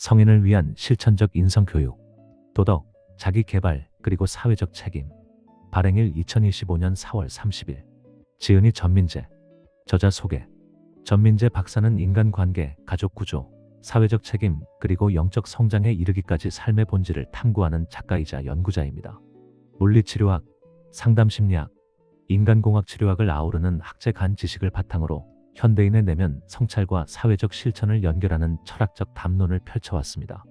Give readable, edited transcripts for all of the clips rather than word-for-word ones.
성인을 위한 실천적 인성교육, 도덕, 자기개발, 그리고 사회적 책임. 발행일 2025년 4월 30일. 지은이 전민재. 저자 소개. 전민재 박사는 인간관계, 가족구조, 사회적 책임, 그리고 영적 성장에 이르기까지 삶의 본질을 탐구하는 작가이자 연구자입니다. 물리치료학, 상담심리학, 인간공학 치료학을 아우르는 학제 간 지식을 바탕으로 현대인의 내면, 성찰과 사회적 실천을 연결하는 철학적 담론을 펼쳐왔습니다.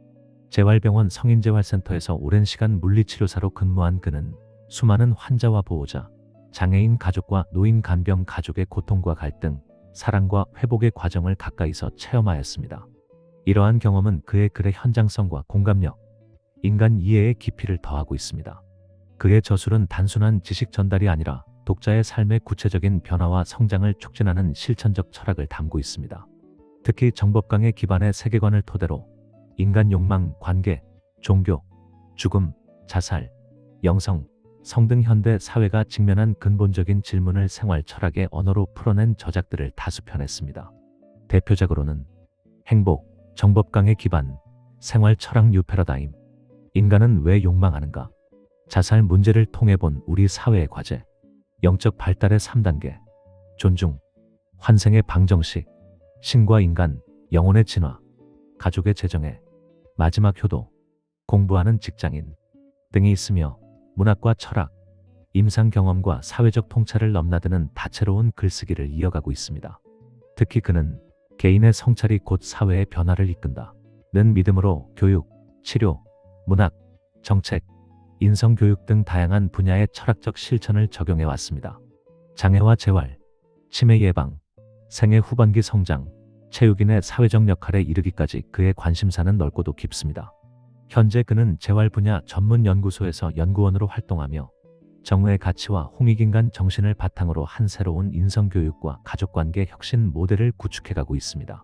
재활병원 성인재활센터에서 오랜 시간 물리치료사로 근무한 그는 수많은 환자와 보호자, 장애인 가족과 노인 간병 가족의 고통과 갈등, 사랑과 회복의 과정을 가까이서 체험하였습니다. 이러한 경험은 그의 글의 현장성과 공감력, 인간 이해의 깊이를 더하고 있습니다. 그의 저술은 단순한 지식 전달이 아니라 독자의 삶의 구체적인 변화와 성장을 촉진하는 실천적 철학을 담고 있습니다. 특히 정법강의 기반의 세계관을 토대로 인간 욕망, 관계, 종교, 죽음, 자살, 영성, 성 등 현대 사회가 직면한 근본적인 질문을 생활 철학의 언어로 풀어낸 저작들을 다수 펴냈습니다. 대표작으로는 행복, 정법강의 기반, 생활 철학 뉴 패러다임, 인간은 왜 욕망하는가, 자살 문제를 통해 본 우리 사회의 과제, 영적 발달의 3단계, 존중, 환생의 방정식, 신과 인간, 영혼의 진화, 가족의 재정애, 마지막 효도, 공부하는 직장인 등이 있으며 문학과 철학, 임상 경험과 사회적 통찰을 넘나드는 다채로운 글쓰기를 이어가고 있습니다. 특히 그는 개인의 성찰이 곧 사회의 변화를 이끈다는 믿음으로 교육, 치료, 문학, 정책, 인성교육 등 다양한 분야의 철학적 실천을 적용해 왔습니다. 장애와 재활, 치매 예방, 생애 후반기 성장, 체육인의 사회적 역할에 이르기까지 그의 관심사는 넓고도 깊습니다. 현재 그는 재활 분야 전문 연구소에서 연구원으로 활동하며 정의의 가치와 홍익인간 정신을 바탕으로 한 새로운 인성교육과 가족관계 혁신 모델을 구축해가고 있습니다.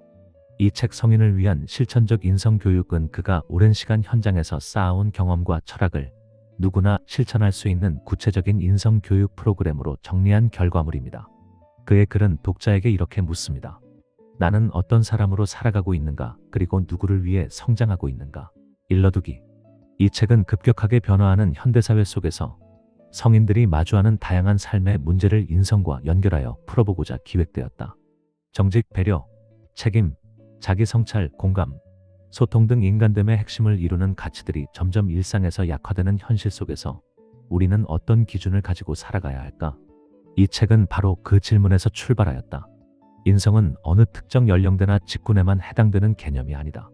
이 책 성인을 위한 실천적 인성교육은 그가 오랜 시간 현장에서 쌓아온 경험과 철학을 누구나 실천할 수 있는 구체적인 인성교육 프로그램으로 정리한 결과물입니다. 그의 글은 독자에게 이렇게 묻습니다. 나는 어떤 사람으로 살아가고 있는가, 그리고 누구를 위해 성장하고 있는가. 일러두기. 이 책은 급격하게 변화하는 현대사회 속에서 성인들이 마주하는 다양한 삶의 문제를 인성과 연결하여 풀어보고자 기획되었다. 정직, 배려, 책임, 자기성찰, 공감, 소통 등 인간됨의 핵심을 이루는 가치들이 점점 일상에서 약화되는 현실 속에서 우리는 어떤 기준을 가지고 살아가야 할까? 이 책은 바로 그 질문에서 출발하였다. 인성은 어느 특정 연령대나 직군에만 해당되는 개념이 아니다.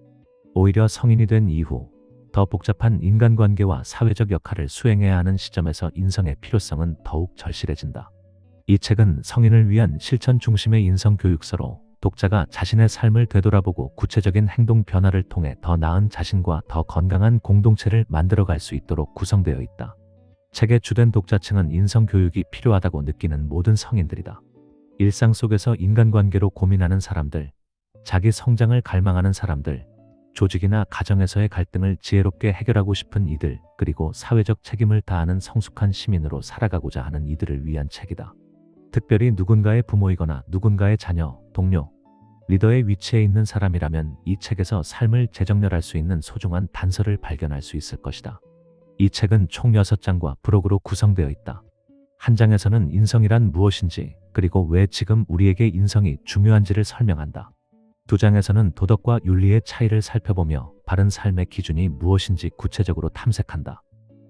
오히려 성인이 된 이후 더 복잡한 인간관계와 사회적 역할을 수행해야 하는 시점에서 인성의 필요성은 더욱 절실해진다. 이 책은 성인을 위한 실천 중심의 인성교육서로 독자가 자신의 삶을 되돌아보고 구체적인 행동 변화를 통해 더 나은 자신과 더 건강한 공동체를 만들어갈 수 있도록 구성되어 있다. 책의 주된 독자층은 인성교육이 필요하다고 느끼는 모든 성인들이다. 일상 속에서 인간관계로 고민하는 사람들, 자기 성장을 갈망하는 사람들, 조직이나 가정에서의 갈등을 지혜롭게 해결하고 싶은 이들, 그리고 사회적 책임을 다하는 성숙한 시민으로 살아가고자 하는 이들을 위한 책이다. 특별히 누군가의 부모이거나 누군가의 자녀, 동료, 리더의 위치에 있는 사람이라면 이 책에서 삶을 재정렬할 수 있는 소중한 단서를 발견할 수 있을 것이다. 이 책은 총 6장과 부록으로 구성되어 있다. 한 장에서는 인성이란 무엇인지, 그리고 왜 지금 우리에게 인성이 중요한지를 설명한다. 2장에서는 도덕과 윤리의 차이를 살펴보며 바른 삶의 기준이 무엇인지 구체적으로 탐색한다.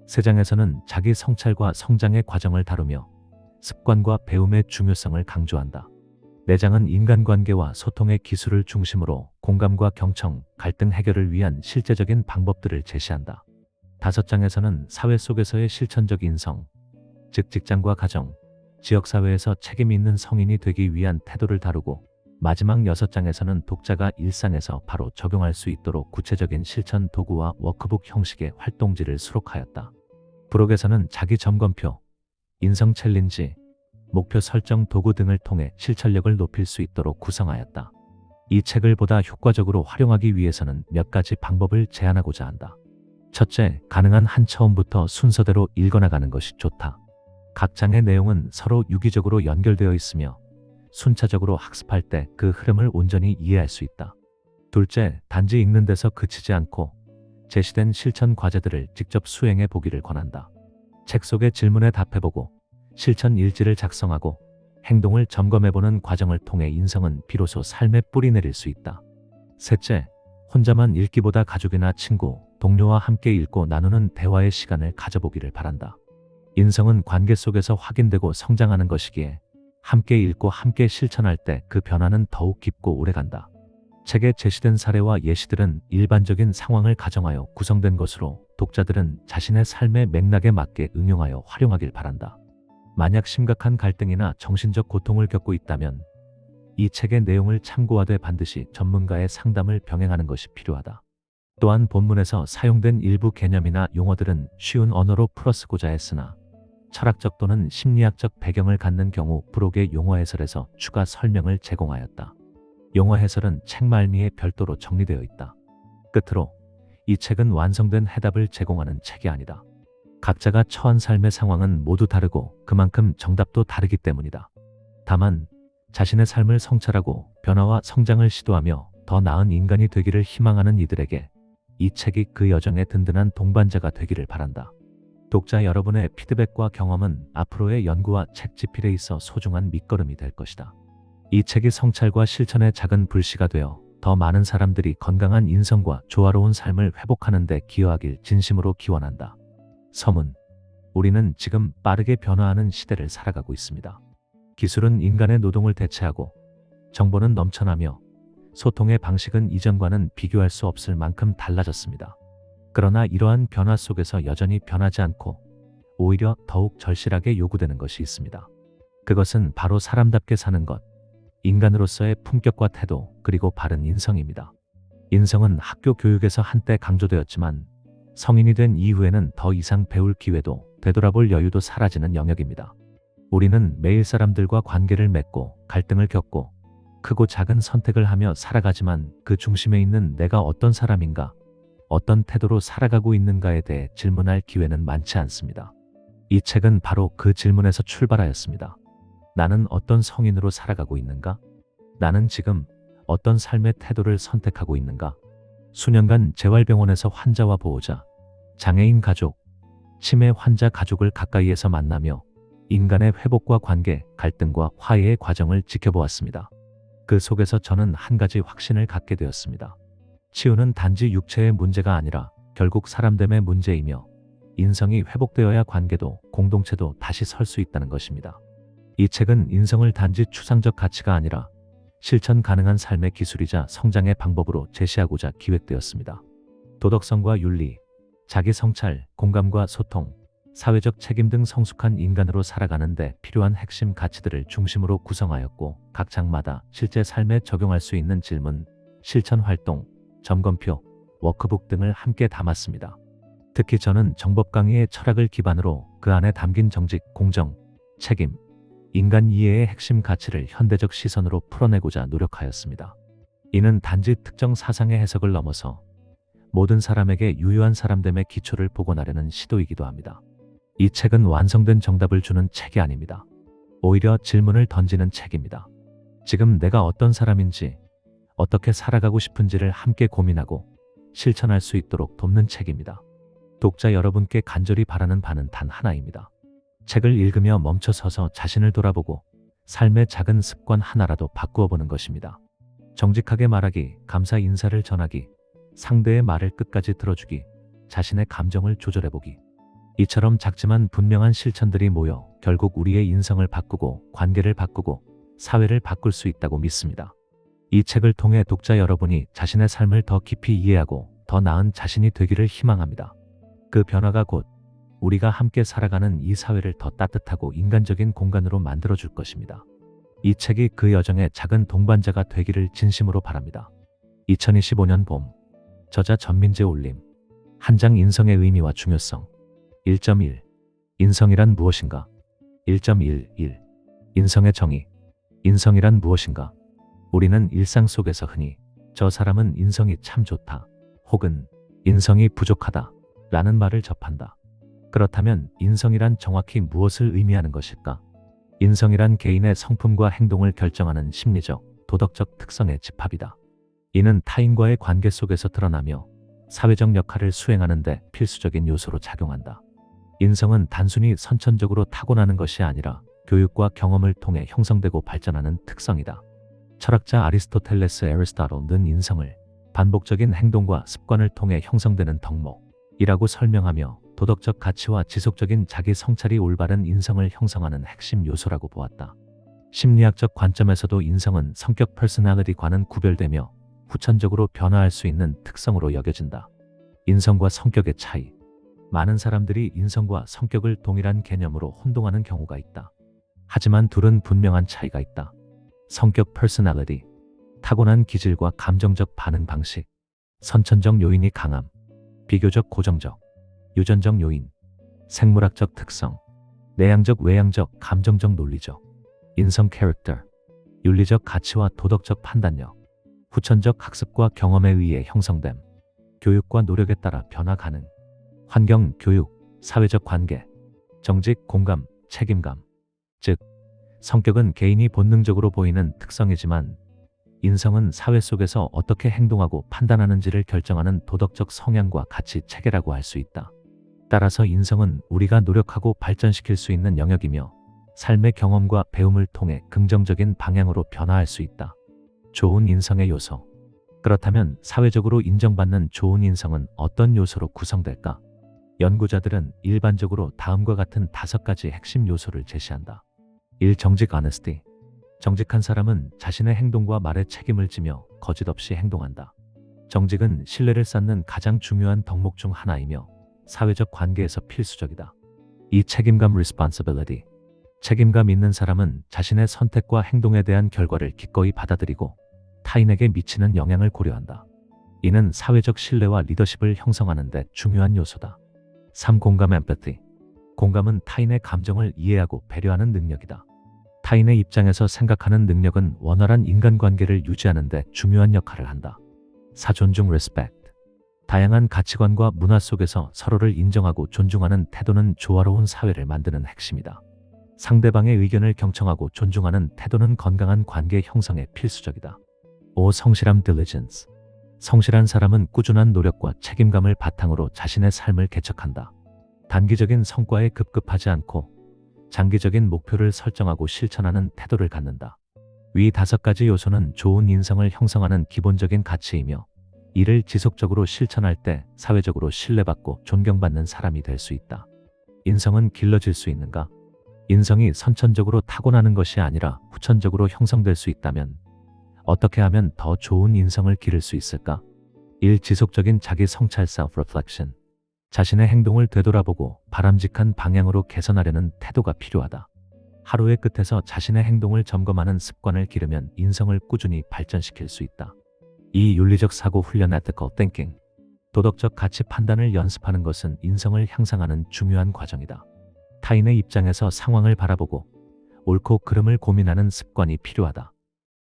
3장에서는 자기 성찰과 성장의 과정을 다루며 습관과 배움의 중요성을 강조한다. 4장은 인간관계와 소통의 기술을 중심으로 공감과 경청, 갈등 해결을 위한 실제적인 방법들을 제시한다. 5장에서는 사회 속에서의 실천적 인성, 즉 직장과 가정, 지역사회에서 책임 있는 성인이 되기 위한 태도를 다루고 마지막 6장에서는 독자가 일상에서 바로 적용할 수 있도록 구체적인 실천 도구와 워크북 형식의 활동지를 수록하였다. 부록에서는 자기 점검표, 인성 챌린지, 목표 설정 도구 등을 통해 실천력을 높일 수 있도록 구성하였다. 이 책을 보다 효과적으로 활용하기 위해서는 몇 가지 방법을 제안하고자 한다. 첫째, 가능한 한 처음부터 순서대로 읽어나가는 것이 좋다. 각 장의 내용은 서로 유기적으로 연결되어 있으며 순차적으로 학습할 때 그 흐름을 온전히 이해할 수 있다. 둘째, 단지 읽는 데서 그치지 않고 제시된 실천 과제들을 직접 수행해 보기를 권한다. 책 속의 질문에 답해보고 실천 일지를 작성하고 행동을 점검해보는 과정을 통해 인성은 비로소 삶에 뿌리 내릴 수 있다. 셋째, 혼자만 읽기보다 가족이나 친구, 동료와 함께 읽고 나누는 대화의 시간을 가져보기를 바란다. 인성은 관계 속에서 확인되고 성장하는 것이기에 함께 읽고 함께 실천할 때 그 변화는 더욱 깊고 오래간다. 책에 제시된 사례와 예시들은 일반적인 상황을 가정하여 구성된 것으로 독자들은 자신의 삶의 맥락에 맞게 응용하여 활용하길 바란다. 만약 심각한 갈등이나 정신적 고통을 겪고 있다면 이 책의 내용을 참고하되 반드시 전문가의 상담을 병행하는 것이 필요하다. 또한 본문에서 사용된 일부 개념이나 용어들은 쉬운 언어로 풀어쓰고자 했으나 철학적 또는 심리학적 배경을 갖는 경우 부록의 용어 해설에서 추가 설명을 제공하였다. 용어 해설은 책 말미에 별도로 정리되어 있다. 끝으로 이 책은 완성된 해답을 제공하는 책이 아니다. 각자가 처한 삶의 상황은 모두 다르고 그만큼 정답도 다르기 때문이다. 다만 자신의 삶을 성찰하고 변화와 성장을 시도하며 더 나은 인간이 되기를 희망하는 이들에게 이 책이 그 여정의 든든한 동반자가 되기를 바란다. 독자 여러분의 피드백과 경험은 앞으로의 연구와 책 집필에 있어 소중한 밑거름이 될 것이다. 이 책이 성찰과 실천의 작은 불씨가 되어 더 많은 사람들이 건강한 인성과 조화로운 삶을 회복하는 데 기여하길 진심으로 기원한다. 서문. 우리는 지금 빠르게 변화하는 시대를 살아가고 있습니다. 기술은 인간의 노동을 대체하고 정보는 넘쳐나며 소통의 방식은 이전과는 비교할 수 없을 만큼 달라졌습니다. 그러나 이러한 변화 속에서 여전히 변하지 않고 오히려 더욱 절실하게 요구되는 것이 있습니다. 그것은 바로 사람답게 사는 것, 인간으로서의 품격과 태도, 그리고 바른 인성입니다. 인성은 학교 교육에서 한때 강조되었지만 성인이 된 이후에는 더 이상 배울 기회도 되돌아볼 여유도 사라지는 영역입니다. 우리는 매일 사람들과 관계를 맺고 갈등을 겪고 크고 작은 선택을 하며 살아가지만 그 중심에 있는 내가 어떤 사람인가, 어떤 태도로 살아가고 있는가에 대해 질문할 기회는 많지 않습니다. 이 책은 바로 그 질문에서 출발하였습니다. 나는 어떤 성인으로 살아가고 있는가? 나는 지금 어떤 삶의 태도를 선택하고 있는가? 수년간 재활병원에서 환자와 보호자, 장애인 가족, 치매 환자 가족을 가까이에서 만나며 인간의 회복과 관계, 갈등과 화해의 과정을 지켜보았습니다. 그 속에서 저는 한 가지 확신을 갖게 되었습니다. 치유는 단지 육체의 문제가 아니라 결국 사람됨의 문제이며 인성이 회복되어야 관계도 공동체도 다시 설 수 있다는 것입니다. 이 책은 인성을 단지 추상적 가치가 아니라 실천 가능한 삶의 기술이자 성장의 방법으로 제시하고자 기획되었습니다. 도덕성과 윤리, 자기 성찰, 공감과 소통, 사회적 책임 등 성숙한 인간으로 살아가는 데 필요한 핵심 가치들을 중심으로 구성하였고 각 장마다 실제 삶에 적용할 수 있는 질문, 실천 활동, 점검표, 워크북 등을 함께 담았습니다. 특히 저는 정법 강의의 철학을 기반으로 그 안에 담긴 정직, 공정, 책임, 인간 이해의 핵심 가치를 현대적 시선으로 풀어내고자 노력하였습니다. 이는 단지 특정 사상의 해석을 넘어서 모든 사람에게 유효한 사람됨의 기초를 복원하려는 시도이기도 합니다. 이 책은 완성된 정답을 주는 책이 아닙니다. 오히려 질문을 던지는 책입니다. 지금 내가 어떤 사람인지, 어떻게 살아가고 싶은지를 함께 고민하고 실천할 수 있도록 돕는 책입니다. 독자 여러분께 간절히 바라는 바는 단 하나입니다. 책을 읽으며 멈춰서서 자신을 돌아보고 삶의 작은 습관 하나라도 바꾸어 보는 것입니다. 정직하게 말하기, 감사 인사를 전하기, 상대의 말을 끝까지 들어주기, 자신의 감정을 조절해보기. 이처럼 작지만 분명한 실천들이 모여 결국 우리의 인성을 바꾸고 관계를 바꾸고 사회를 바꿀 수 있다고 믿습니다. 이 책을 통해 독자 여러분이 자신의 삶을 더 깊이 이해하고 더 나은 자신이 되기를 희망합니다. 그 변화가 곧 우리가 함께 살아가는 이 사회를 더 따뜻하고 인간적인 공간으로 만들어줄 것입니다. 이 책이 그 여정의 작은 동반자가 되기를 진심으로 바랍니다. 2025년 봄, 저자 전민재 올림. 한 장 인성의 의미와 중요성. 1.1. 인성이란 무엇인가? 1.11. 인성의 정의. 인성이란 무엇인가? 우리는 일상 속에서 흔히 저 사람은 인성이 참 좋다, 혹은 인성이 부족하다 라는 말을 접한다. 그렇다면 인성이란 정확히 무엇을 의미하는 것일까? 인성이란 개인의 성품과 행동을 결정하는 심리적, 도덕적 특성의 집합이다. 이는 타인과의 관계 속에서 드러나며 사회적 역할을 수행하는 데 필수적인 요소로 작용한다. 인성은 단순히 선천적으로 타고나는 것이 아니라 교육과 경험을 통해 형성되고 발전하는 특성이다. 철학자 아리스토텔레스 에리스토텔은 인성을 반복적인 행동과 습관을 통해 형성되는 덕목이라고 설명하며 도덕적 가치와 지속적인 자기 성찰이 올바른 인성을 형성하는 핵심 요소라고 보았다. 심리학적 관점에서도 인성은 성격 퍼스널리티과는 구별되며 후천적으로 변화할 수 있는 특성으로 여겨진다. 인성과 성격의 차이. 많은 사람들이 인성과 성격을 동일한 개념으로 혼동하는 경우가 있다. 하지만 둘은 분명한 차이가 있다. 성격 퍼스널리티, 타고난 기질과 감정적 반응 방식, 선천적 요인이 강함, 비교적 고정적, 유전적 요인, 생물학적 특성, 내향적 외향적 감정적 논리적, 인성 캐릭터, 윤리적 가치와 도덕적 판단력, 후천적 학습과 경험에 의해 형성됨, 교육과 노력에 따라 변화 가능, 환경, 교육, 사회적 관계, 정직, 공감, 책임감. 즉, 성격은 개인이 본능적으로 보이는 특성이지만 인성은 사회 속에서 어떻게 행동하고 판단하는지를 결정하는 도덕적 성향과 가치 체계라고 할 수 있다. 따라서 인성은 우리가 노력하고 발전시킬 수 있는 영역이며 삶의 경험과 배움을 통해 긍정적인 방향으로 변화할 수 있다. 좋은 인성의 요소. 그렇다면 사회적으로 인정받는 좋은 인성은 어떤 요소로 구성될까? 연구자들은 일반적으로 다음과 같은 5가지 핵심 요소를 제시한다. 1. 정직 honesty. 정직한 사람은 자신의 행동과 말에 책임을 지며 거짓 없이 행동한다. 정직은 신뢰를 쌓는 가장 중요한 덕목 중 하나이며 사회적 관계에서 필수적이다. 2. 책임감 responsibility. 책임감 있는 사람은 자신의 선택과 행동에 대한 결과를 기꺼이 받아들이고 타인에게 미치는 영향을 고려한다. 이는 사회적 신뢰와 리더십을 형성하는 데 중요한 요소다. 3. 공감 empathy. 공감은 타인의 감정을 이해하고 배려하는 능력이다. 타인의 입장에서 생각하는 능력은 원활한 인간관계를 유지하는 데 중요한 역할을 한다. 4. 존중 respect. 다양한 가치관과 문화 속에서 서로를 인정하고 존중하는 태도는 조화로운 사회를 만드는 핵심이다. 상대방의 의견을 경청하고 존중하는 태도는 건강한 관계 형성에 필수적이다. 5. 성실함 diligence. 성실한 사람은 꾸준한 노력과 책임감을 바탕으로 자신의 삶을 개척한다. 단기적인 성과에 급급하지 않고 장기적인 목표를 설정하고 실천하는 태도를 갖는다. 위 5가지 요소는 좋은 인성을 형성하는 기본적인 가치이며 이를 지속적으로 실천할 때 사회적으로 신뢰받고 존경받는 사람이 될 수 있다. 인성은 길러질 수 있는가? 인성이 선천적으로 타고나는 것이 아니라 후천적으로 형성될 수 있다면 어떻게 하면 더 좋은 인성을 기를 수 있을까? 1. 지속적인 자기 성찰 self-reflection. 자신의 행동을 되돌아보고 바람직한 방향으로 개선하려는 태도가 필요하다. 하루의 끝에서 자신의 행동을 점검하는 습관을 기르면 인성을 꾸준히 발전시킬 수 있다. 2. 윤리적 사고 훈련 ethical thinking. 도덕적 가치 판단을 연습하는 것은 인성을 향상하는 중요한 과정이다. 타인의 입장에서 상황을 바라보고 옳고 그름을 고민하는 습관이 필요하다.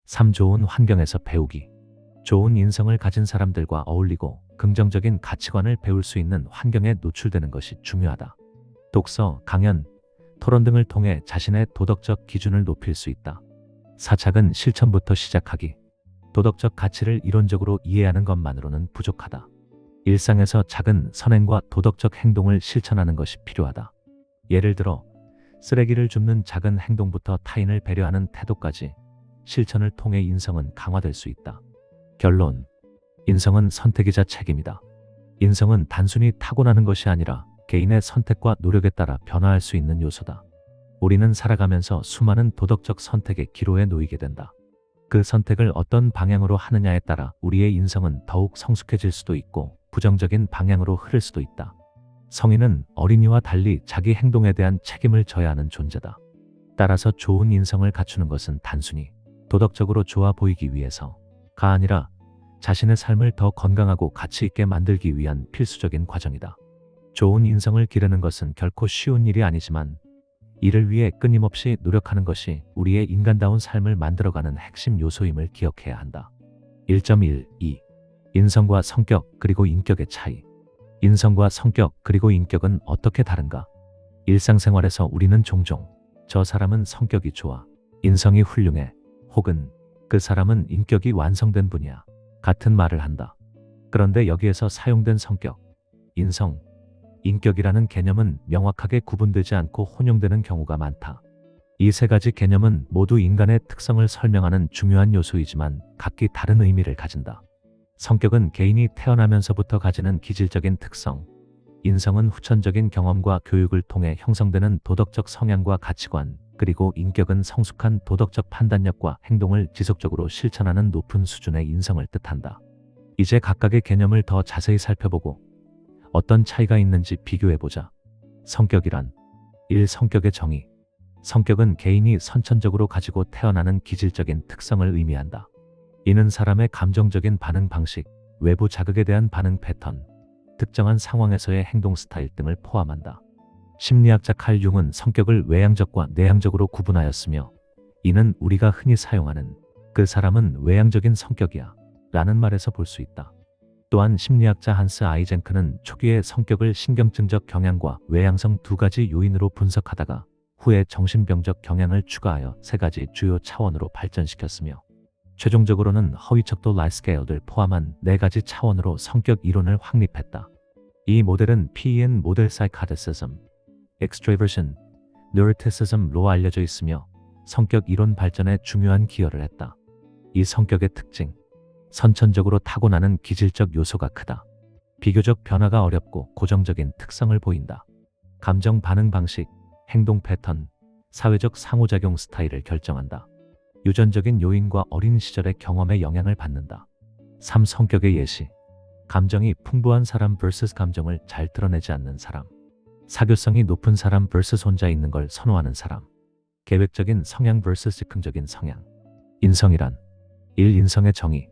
3. 좋은 환경에서 배우기. 좋은 인성을 가진 사람들과 어울리고 긍정적인 가치관을 배울 수 있는 환경에 노출되는 것이 중요하다. 독서, 강연, 토론 등을 통해 자신의 도덕적 기준을 높일 수 있다. 4. 작은 실천부터 시작하기. 도덕적 가치를 이론적으로 이해하는 것만으로는 부족하다. 일상에서 작은 선행과 도덕적 행동을 실천하는 것이 필요하다. 예를 들어 쓰레기를 줍는 작은 행동부터 타인을 배려하는 태도까지 실천을 통해 인성은 강화될 수 있다. 결론. 인성은 선택이자 책임이다. 인성은 단순히 타고나는 것이 아니라 개인의 선택과 노력에 따라 변화할 수 있는 요소다. 우리는 살아가면서 수많은 도덕적 선택의 기로에 놓이게 된다. 그 선택을 어떤 방향으로 하느냐에 따라 우리의 인성은 더욱 성숙해질 수도 있고 부정적인 방향으로 흐를 수도 있다. 성인은 어린이와 달리 자기 행동에 대한 책임을 져야 하는 존재다. 따라서 좋은 인성을 갖추는 것은 단순히 도덕적으로 좋아 보이기 위해서가 아니라 자신의 삶을 더 건강하고 가치 있게 만들기 위한 필수적인 과정이다. 좋은 인성을 기르는 것은 결코 쉬운 일이 아니지만 이를 위해 끊임없이 노력하는 것이 우리의 인간다운 삶을 만들어가는 핵심 요소임을 기억해야 한다. 1.12. 인성과 성격 그리고 인격의 차이. 인성과 성격 그리고 인격은 어떻게 다른가? 일상생활에서 우리는 종종 저 사람은 성격이 좋아, 인성이 훌륭해, 혹은 그 사람은 인격이 완성된 분이야 같은 말을 한다. 그런데 여기에서 사용된 성격, 인성, 인격이라는 개념은 명확하게 구분되지 않고 혼용되는 경우가 많다. 이 세 가지 개념은 모두 인간의 특성을 설명하는 중요한 요소이지만 각기 다른 의미를 가진다. 성격은 개인이 태어나면서부터 가지는 기질적인 특성, 인성은 후천적인 경험과 교육을 통해 형성되는 도덕적 성향과 가치관, 그리고 인격은 성숙한 도덕적 판단력과 행동을 지속적으로 실천하는 높은 수준의 인성을 뜻한다. 이제 각각의 개념을 더 자세히 살펴보고 어떤 차이가 있는지 비교해보자. 성격이란 1. 성격의 정의. 성격은 개인이 선천적으로 가지고 태어나는 기질적인 특성을 의미한다. 이는 사람의 감정적인 반응 방식, 외부 자극에 대한 반응 패턴, 특정한 상황에서의 행동 스타일 등을 포함한다. 심리학자 칼 융은 성격을 외향적과 내향적으로 구분하였으며, 이는 우리가 흔히 사용하는 그 사람은 외향적인 성격이야 라는 말에서 볼 수 있다. 또한 심리학자 한스 아이젠크는 초기에 성격을 신경증적 경향과 외향성 두 가지 요인으로 분석하다가 후에 정신병적 경향을 추가하여 세 가지 주요 차원으로 발전시켰으며, 최종적으로는 허위척도 라이스케일을 포함한 네 가지 차원으로 성격 이론을 확립했다. 이 모델은 PEN 모델 사이카드시즘, extraversion, neuroticism로 알려져 있으며 성격 이론 발전에 중요한 기여를 했다. 이 성격의 특징, 선천적으로 타고나는 기질적 요소가 크다. 비교적 변화가 어렵고 고정적인 특성을 보인다. 감정 반응 방식, 행동 패턴, 사회적 상호작용 스타일을 결정한다. 유전적인 요인과 어린 시절의 경험에 영향을 받는다. 3. 성격의 예시. 감정이 풍부한 사람 vs 감정을 잘 드러내지 않는 사람. 사교성이 높은 사람 vs 혼자 있는 걸 선호하는 사람. 계획적인 성향 vs 즉흥적인 성향. 인성이란 1. 인성의 정의.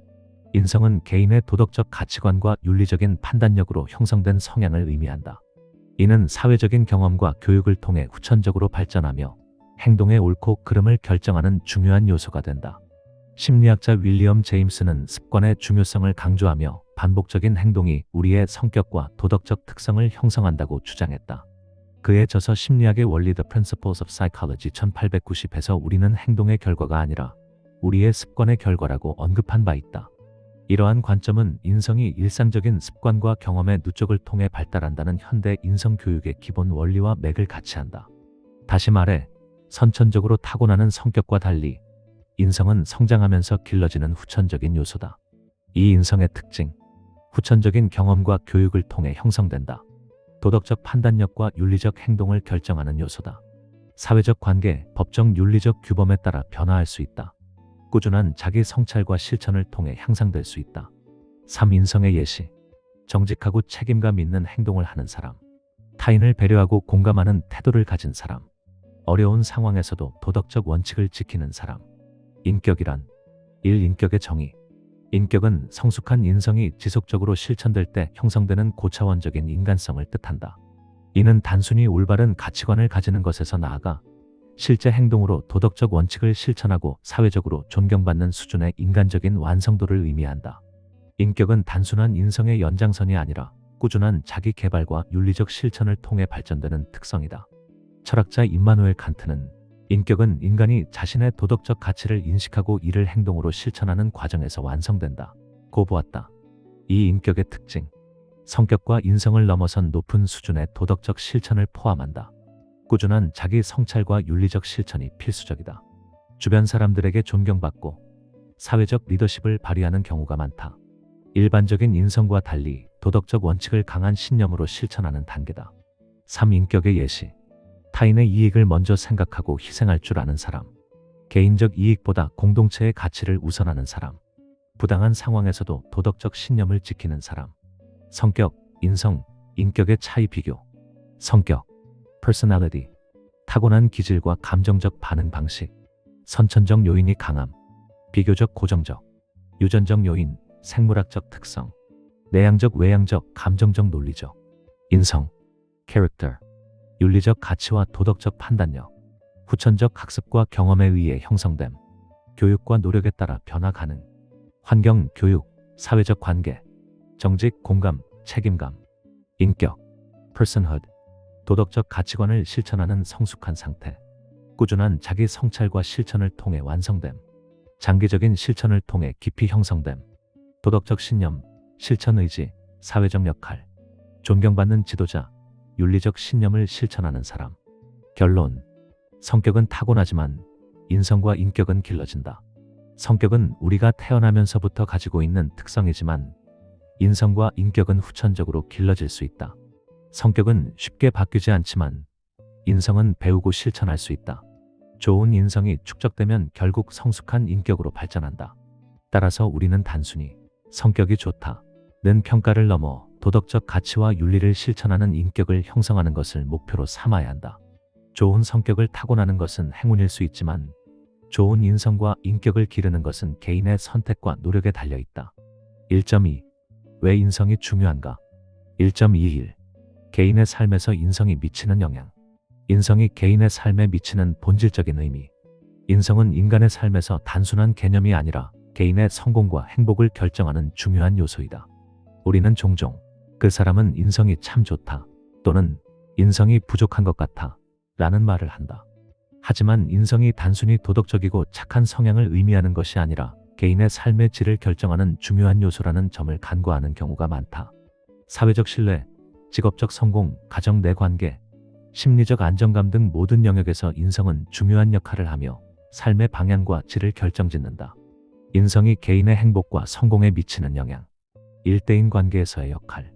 인성은 개인의 도덕적 가치관과 윤리적인 판단력으로 형성된 성향을 의미한다. 이는 사회적인 경험과 교육을 통해 후천적으로 발전하며 행동의 옳고 그름을 결정하는 중요한 요소가 된다. 심리학자 윌리엄 제임스는 습관의 중요성을 강조하며 반복적인 행동이 우리의 성격과 도덕적 특성을 형성한다고 주장했다. 그의 저서 심리학의 원리 The Principles of Psychology 1890에서 우리는 행동의 결과가 아니라 우리의 습관의 결과라고 언급한 바 있다. 이러한 관점은 인성이 일상적인 습관과 경험의 누적을 통해 발달한다는 현대 인성교육의 기본 원리와 맥을 같이 한다. 다시 말해, 선천적으로 타고나는 성격과 달리 인성은 성장하면서 길러지는 후천적인 요소다. 이 인성의 특징, 후천적인 경험과 교육을 통해 형성된다. 도덕적 판단력과 윤리적 행동을 결정하는 요소다. 사회적 관계, 법적 윤리적 규범에 따라 변화할 수 있다. 꾸준한 자기 성찰과 실천을 통해 향상될 수 있다. 3. 인성의 예시. 정직하고 책임감 있는 행동을 하는 사람. 타인을 배려하고 공감하는 태도를 가진 사람. 어려운 상황에서도 도덕적 원칙을 지키는 사람. 인격이란 1. 인격의 정의. 인격은 성숙한 인성이 지속적으로 실천될 때 형성되는 고차원적인 인간성을 뜻한다. 이는 단순히 올바른 가치관을 가지는 것에서 나아가 실제 행동으로 도덕적 원칙을 실천하고 사회적으로 존경받는 수준의 인간적인 완성도를 의미한다. 인격은 단순한 인성의 연장선이 아니라 꾸준한 자기 개발과 윤리적 실천을 통해 발전되는 특성이다. 철학자 임마누엘 칸트는 인격은 인간이 자신의 도덕적 가치를 인식하고 이를 행동으로 실천하는 과정에서 완성된다 고 보았다. 이 인격의 특징, 성격과 인성을 넘어선 높은 수준의 도덕적 실천을 포함한다. 꾸준한 자기 성찰과 윤리적 실천이 필수적이다. 주변 사람들에게 존경받고 사회적 리더십을 발휘하는 경우가 많다. 일반적인 인성과 달리 도덕적 원칙을 강한 신념으로 실천하는 단계다. 3. 인격의 예시. 타인의 이익을 먼저 생각하고 희생할 줄 아는 사람. 개인적 이익보다 공동체의 가치를 우선하는 사람. 부당한 상황에서도 도덕적 신념을 지키는 사람. 성격, 인성, 인격의 차이 비교. 성격, personality, 타고난 기질과 감정적 반응 방식. 선천적 요인이 강함, 비교적 고정적. 유전적 요인, 생물학적 특성. 내향적, 외향적, 감정적, 논리적. 인성, character, 윤리적 가치와 도덕적 판단력. 후천적 학습과 경험에 의해 형성됨. 교육과 노력에 따라 변화 가능. 환경, 교육, 사회적 관계. 정직, 공감, 책임감. 인격, personhood, 도덕적 가치관을 실천하는 성숙한 상태. 꾸준한 자기 성찰과 실천을 통해 완성됨. 장기적인 실천을 통해 깊이 형성됨. 도덕적 신념, 실천 의지, 사회적 역할, 존경받는 지도자, 윤리적 신념을 실천하는 사람. 결론. 성격은 타고나지만 인성과 인격은 길러진다. 성격은 우리가 태어나면서부터 가지고 있는 특성이지만 인성과 인격은 후천적으로 길러질 수 있다. 성격은 쉽게 바뀌지 않지만 인성은 배우고 실천할 수 있다. 좋은 인성이 축적되면 결국 성숙한 인격으로 발전한다. 따라서 우리는 단순히 성격이 좋다는 평가를 넘어 도덕적 가치와 윤리를 실천하는 인격을 형성하는 것을 목표로 삼아야 한다. 좋은 성격을 타고나는 것은 행운일 수 있지만 좋은 인성과 인격을 기르는 것은 개인의 선택과 노력에 달려 있다. 1.2. 왜 인성이 중요한가? 1.21. 개인의 삶에서 인성이 미치는 영향. 인성이 개인의 삶에 미치는 본질적인 의미. 인성은 인간의 삶에서 단순한 개념이 아니라 개인의 성공과 행복을 결정하는 중요한 요소이다. 우리는 종종 그 사람은 인성이 참 좋다 또는 인성이 부족한 것 같아 라는 말을 한다. 하지만 인성이 단순히 도덕적이고 착한 성향을 의미하는 것이 아니라 개인의 삶의 질을 결정하는 중요한 요소라는 점을 간과하는 경우가 많다. 사회적 신뢰, 직업적 성공, 가정 내 관계, 심리적 안정감 등 모든 영역에서 인성은 중요한 역할을 하며 삶의 방향과 질을 결정짓는다. 인성이 개인의 행복과 성공에 미치는 영향. 일대인 관계에서의 역할.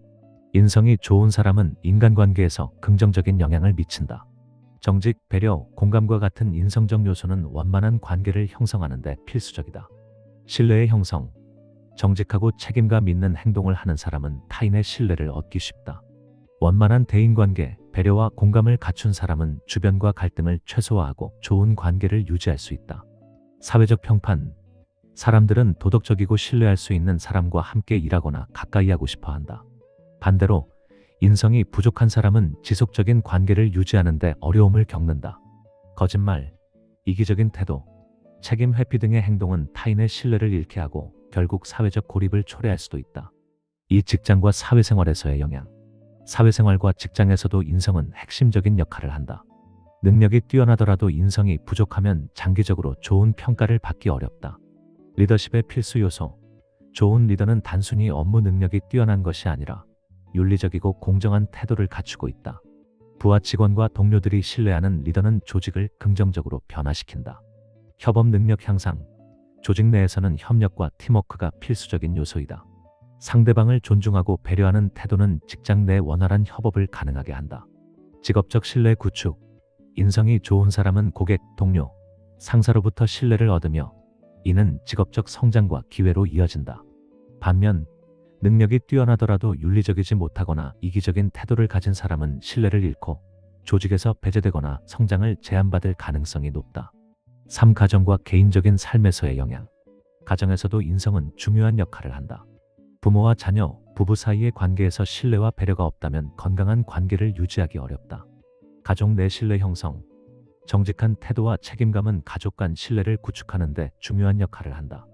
인성이 좋은 사람은 인간관계에서 긍정적인 영향을 미친다. 정직, 배려, 공감과 같은 인성적 요소는 원만한 관계를 형성하는 데 필수적이다. 신뢰의 형성. 정직하고 책임감 있는 행동을 하는 사람은 타인의 신뢰를 얻기 쉽다. 원만한 대인관계, 배려와 공감을 갖춘 사람은 주변과 갈등을 최소화하고 좋은 관계를 유지할 수 있다. 사회적 평판. 사람들은 도덕적이고 신뢰할 수 있는 사람과 함께 일하거나 가까이 하고 싶어 한다. 반대로 인성이 부족한 사람은 지속적인 관계를 유지하는 데 어려움을 겪는다. 거짓말, 이기적인 태도, 책임 회피 등의 행동은 타인의 신뢰를 잃게 하고 결국 사회적 고립을 초래할 수도 있다. 이 직장과 사회생활에서의 영향. 사회생활과 직장에서도 인성은 핵심적인 역할을 한다. 능력이 뛰어나더라도 인성이 부족하면 장기적으로 좋은 평가를 받기 어렵다. 리더십의 필수 요소. 좋은 리더는 단순히 업무 능력이 뛰어난 것이 아니라 윤리적이고 공정한 태도를 갖추고 있다. 부하 직원과 동료들이 신뢰하는 리더는 조직을 긍정적으로 변화시킨다. 협업 능력 향상. 조직 내에서는 협력과 팀워크가 필수적인 요소이다. 상대방을 존중하고 배려하는 태도는 직장 내 원활한 협업을 가능하게 한다. 직업적 신뢰 구축. 인성이 좋은 사람은 고객, 동료, 상사로부터 신뢰를 얻으며 이는 직업적 성장과 기회로 이어진다. 반면 능력이 뛰어나더라도 윤리적이지 못하거나 이기적인 태도를 가진 사람은 신뢰를 잃고 조직에서 배제되거나 성장을 제한받을 가능성이 높다. 3. 가정과 개인적인 삶에서의 영향. 가정에서도 인성은 중요한 역할을 한다. 부모와 자녀, 부부 사이의 관계에서 신뢰와 배려가 없다면 건강한 관계를 유지하기 어렵다. 가족 내 신뢰 형성. 정직한 태도와 책임감은 가족 간 신뢰를 구축하는 데 중요한 역할을 한다.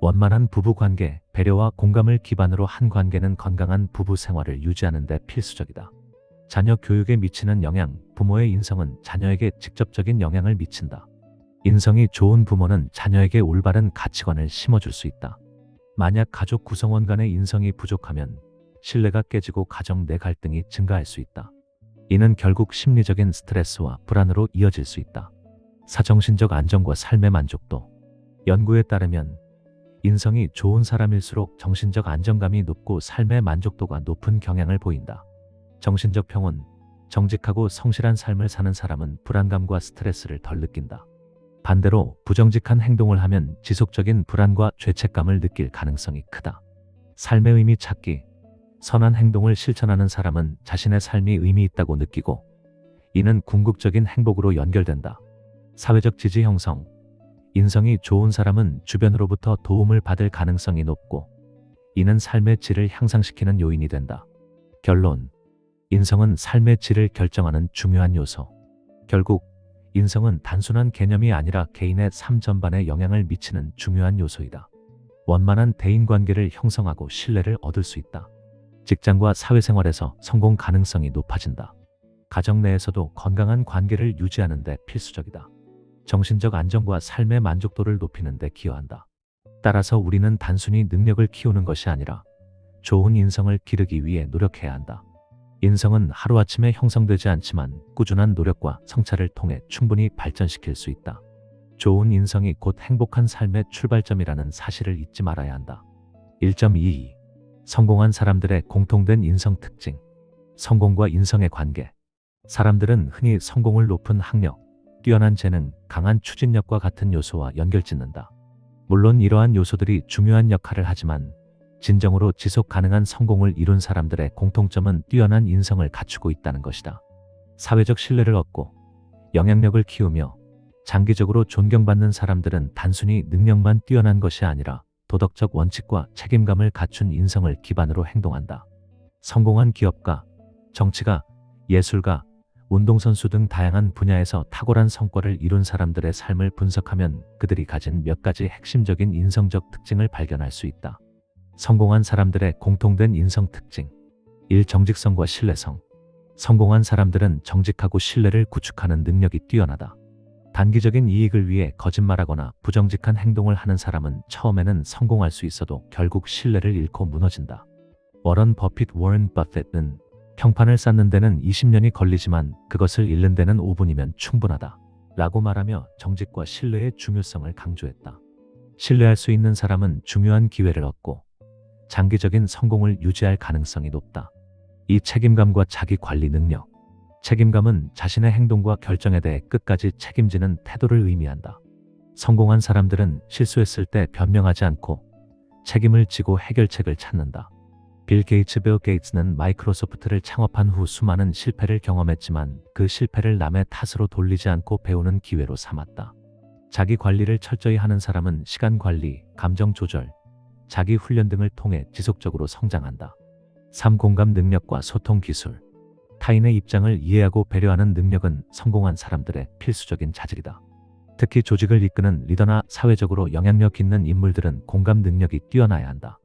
원만한 부부 관계, 배려와 공감을 기반으로 한 관계는 건강한 부부 생활을 유지하는 데 필수적이다. 자녀 교육에 미치는 영향. 부모의 인성은 자녀에게 직접적인 영향을 미친다. 인성이 좋은 부모는 자녀에게 올바른 가치관을 심어줄 수 있다. 만약 가족 구성원 간의 인성이 부족하면 신뢰가 깨지고 가정 내 갈등이 증가할 수 있다. 이는 결국 심리적인 스트레스와 불안으로 이어질 수 있다. 사정신적 안정과 삶의 만족도. 연구에 따르면 인성이 좋은 사람일수록 정신적 안정감이 높고 삶의 만족도가 높은 경향을 보인다. 정신적 평온. 정직하고 성실한 삶을 사는 사람은 불안감과 스트레스를 덜 느낀다. 반대로 부정직한 행동을 하면 지속적인 불안과 죄책감을 느낄 가능성이 크다. 삶의 의미 찾기. 선한 행동을 실천하는 사람은 자신의 삶이 의미 있다고 느끼고 이는 궁극적인 행복으로 연결된다. 사회적 지지 형성. 인성이 좋은 사람은 주변으로부터 도움을 받을 가능성이 높고 이는 삶의 질을 향상시키는 요인이 된다. 결론. 인성은 삶의 질을 결정하는 중요한 요소. 결국 인성은 단순한 개념이 아니라 개인의 삶 전반에 영향을 미치는 중요한 요소이다. 원만한 대인관계를 형성하고 신뢰를 얻을 수 있다. 직장과 사회생활에서 성공 가능성이 높아진다. 가정 내에서도 건강한 관계를 유지하는 데 필수적이다. 정신적 안정과 삶의 만족도를 높이는 데 기여한다. 따라서 우리는 단순히 능력을 키우는 것이 아니라 좋은 인성을 기르기 위해 노력해야 한다. 인성은 하루아침에 형성되지 않지만 꾸준한 노력과 성찰을 통해 충분히 발전시킬 수 있다. 좋은 인성이 곧 행복한 삶의 출발점이라는 사실을 잊지 말아야 한다. 1.22 성공한 사람들의 공통된 인성 특징. 성공과 인성의 관계. 사람들은 흔히 성공을 높은 학력, 뛰어난 재능, 강한 추진력과 같은 요소와 연결짓는다. 물론 이러한 요소들이 중요한 역할을 하지만 진정으로 지속 가능한 성공을 이룬 사람들의 공통점은 뛰어난 인성을 갖추고 있다는 것이다. 사회적 신뢰를 얻고 영향력을 키우며 장기적으로 존경받는 사람들은 단순히 능력만 뛰어난 것이 아니라 도덕적 원칙과 책임감을 갖춘 인성을 기반으로 행동한다. 성공한 기업가, 정치가, 예술가, 운동선수 등 다양한 분야에서 탁월한 성과를 이룬 사람들의 삶을 분석하면 그들이 가진 몇 가지 핵심적인 인성적 특징을 발견할 수 있다. 성공한 사람들의 공통된 인성 특징. 1. 정직성과 신뢰성. 성공한 사람들은 정직하고 신뢰를 구축하는 능력이 뛰어나다. 단기적인 이익을 위해 거짓말하거나 부정직한 행동을 하는 사람은 처음에는 성공할 수 있어도 결국 신뢰를 잃고 무너진다. 워런 버핏은 평판을 쌓는 데는 20년이 걸리지만 그것을 잃는 데는 5분이면 충분하다 라고 말하며 정직과 신뢰의 중요성을 강조했다. 신뢰할 수 있는 사람은 중요한 기회를 얻고 장기적인 성공을 유지할 가능성이 높다. 이 책임감과 자기 관리 능력. 책임감은 자신의 행동과 결정에 대해 끝까지 책임지는 태도를 의미한다. 성공한 사람들은 실수했을 때 변명하지 않고 책임을 지고 해결책을 찾는다. 빌 게이츠는 마이크로소프트를 창업한 후 수많은 실패를 경험했지만 그 실패를 남의 탓으로 돌리지 않고 배우는 기회로 삼았다. 자기 관리를 철저히 하는 사람은 시간 관리, 감정 조절, 자기 훈련 등을 통해 지속적으로 성장한다. 3. 공감 능력과 소통 기술. 타인의 입장을 이해하고 배려하는 능력은 성공한 사람들의 필수적인 자질이다. 특히 조직을 이끄는 리더나 사회적으로 영향력 있는 인물들은 공감 능력이 뛰어나야 한다.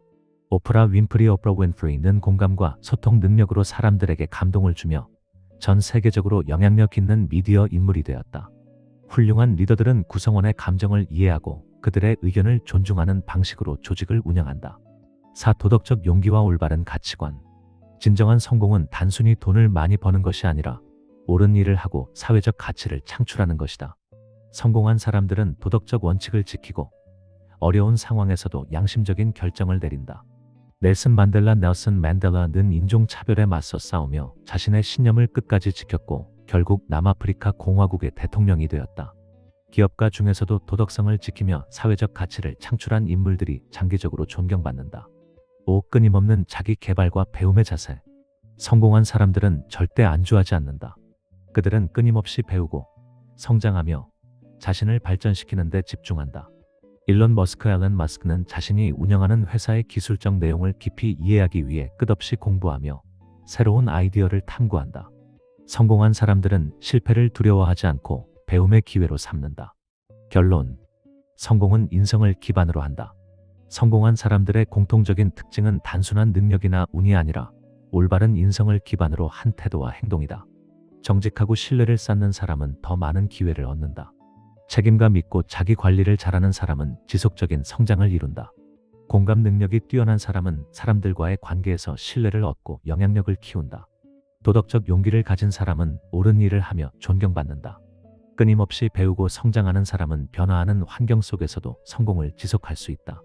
오프라 윈프리는 공감과 소통 능력으로 사람들에게 감동을 주며 전 세계적으로 영향력 있는 미디어 인물이 되었다. 훌륭한 리더들은 구성원의 감정을 이해하고 그들의 의견을 존중하는 방식으로 조직을 운영한다. 4. 도덕적 용기와 올바른 가치관. 진정한 성공은 단순히 돈을 많이 버는 것이 아니라 옳은 일을 하고 사회적 가치를 창출하는 것이다. 성공한 사람들은 도덕적 원칙을 지키고 어려운 상황에서도 양심적인 결정을 내린다. 넬슨 만델라는 인종차별에 맞서 싸우며 자신의 신념을 끝까지 지켰고 결국 남아프리카 공화국의 대통령이 되었다. 기업가 중에서도 도덕성을 지키며 사회적 가치를 창출한 인물들이 장기적으로 존경받는다. 5. 끊임없는 자기 개발과 배움의 자세. 성공한 사람들은 절대 안주하지 않는다. 그들은 끊임없이 배우고 성장하며 자신을 발전시키는 데 집중한다. 앨런 머스크는 자신이 운영하는 회사의 기술적 내용을 깊이 이해하기 위해 끝없이 공부하며 새로운 아이디어를 탐구한다. 성공한 사람들은 실패를 두려워하지 않고 배움의 기회로 삼는다. 결론. 성공은 인성을 기반으로 한다. 성공한 사람들의 공통적인 특징은 단순한 능력이나 운이 아니라 올바른 인성을 기반으로 한 태도와 행동이다. 정직하고 신뢰를 쌓는 사람은 더 많은 기회를 얻는다. 책임감 있고 자기 관리를 잘하는 사람은 지속적인 성장을 이룬다. 공감 능력이 뛰어난 사람은 사람들과의 관계에서 신뢰를 얻고 영향력을 키운다. 도덕적 용기를 가진 사람은 옳은 일을 하며 존경받는다. 끊임없이 배우고 성장하는 사람은 변화하는 환경 속에서도 성공을 지속할 수 있다.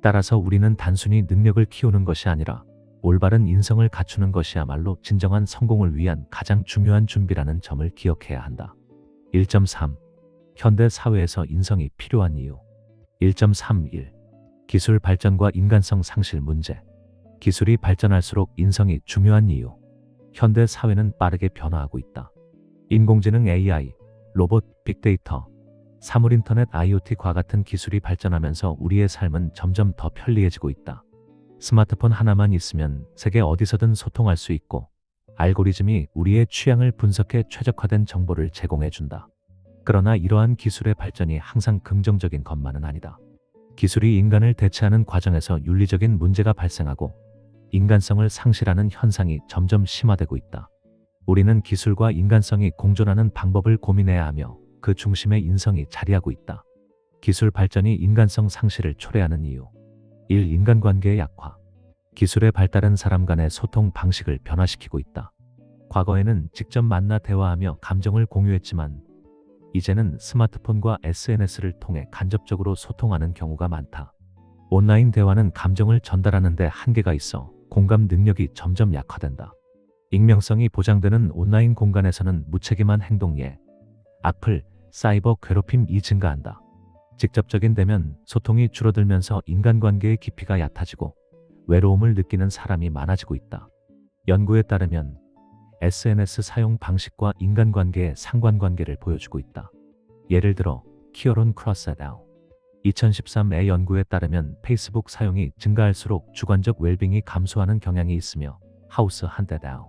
따라서 우리는 단순히 능력을 키우는 것이 아니라 올바른 인성을 갖추는 것이야말로 진정한 성공을 위한 가장 중요한 준비라는 점을 기억해야 한다. 1.3. 현대 사회에서 인성이 필요한 이유. 1.31. 기술 발전과 인간성 상실 문제. 기술이 발전할수록 인성이 중요한 이유. 현대 사회는 빠르게 변화하고 있다. 인공지능 AI, 로봇, 빅데이터, 사물인터넷 IoT과 같은 기술이 발전하면서 우리의 삶은 점점 더 편리해지고 있다. 스마트폰 하나만 있으면 세계 어디서든 소통할 수 있고 알고리즘이 우리의 취향을 분석해 최적화된 정보를 제공해준다. 그러나 이러한 기술의 발전이 항상 긍정적인 것만은 아니다. 기술이 인간을 대체하는 과정에서 윤리적인 문제가 발생하고 인간성을 상실하는 현상이 점점 심화되고 있다. 우리는 기술과 인간성이 공존하는 방법을 고민해야 하며 그 중심에 인성이 자리하고 있다. 기술 발전이 인간성 상실을 초래하는 이유. 1. 인간관계의 약화. 기술의 발달은 사람 간의 소통 방식을 변화시키고 있다. 과거에는 직접 만나 대화하며 감정을 공유했지만 이제는 스마트폰과 SNS를 통해 간접적으로 소통하는 경우가 많다. 온라인 대화는 감정을 전달하는 데 한계가 있어 공감 능력이 점점 약화된다. 익명성이 보장되는 온라인 공간에서는 무책임한 행동 예, 악플, 사이버 괴롭힘이 증가한다. 직접적인 대면 소통이 줄어들면서 인간관계의 깊이가 얕아지고 외로움을 느끼는 사람이 많아지고 있다. 연구에 따르면 SNS 사용 방식과 인간관계의 상관관계를 보여주고 있다. 예를 들어 키어론 크로스 et al. 2013의 연구에 따르면 페이스북 사용이 증가할수록 주관적 웰빙이 감소하는 경향이 있으며 하우스 한트 et al.